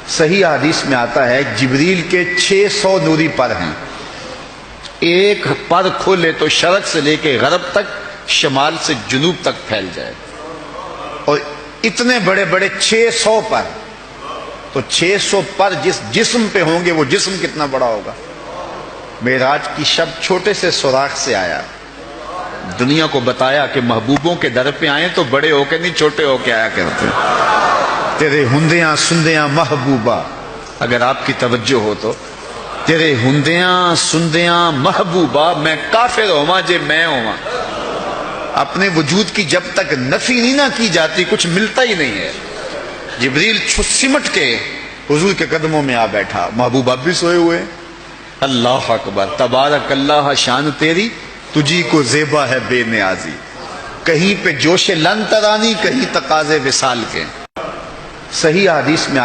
صحیح حدیث میں آتا ہے جبریل کے 600 نوری پر ہیں، ایک پر کھولے تو شرق سے لے کے غرب تک، شمال سے جنوب تک پھیل جائے، اور اتنے بڑے بڑے 600 پر، تو 600 پر جس جسم پہ ہوں گے وہ جسم کتنا بڑا ہوگا۔ معراج کی شب چھوٹے سے سوراخ سے آیا، دنیا کو بتایا کہ محبوبوں کے در پہ آئیں تو بڑے ہو کے نہیں چھوٹے ہو کے آیا کرتے۔ تیرے ہندیاں سندیاں محبوبہ، اگر آپ کی توجہ ہو تو، تیرے ہندیاں سندیاں محبوبہ، میں کافر ہوا جے میں ہوا۔ اپنے وجود کی جب تک نفی نہیں نہ کی جاتی کچھ ملتا ہی نہیں ہے۔ جبریل سمٹ کے حضور کے قدموں میں آ بیٹھا، محبوب اب بھی سوئے ہوئے۔ اللہ اکبر، تبارک اللہ، شان تیری تجھی کو زیبا ہے بے نیازی، کہیں پہ جوش لن ترانی، کہیں تقاضے وصال کے۔ صحیح حدیث میں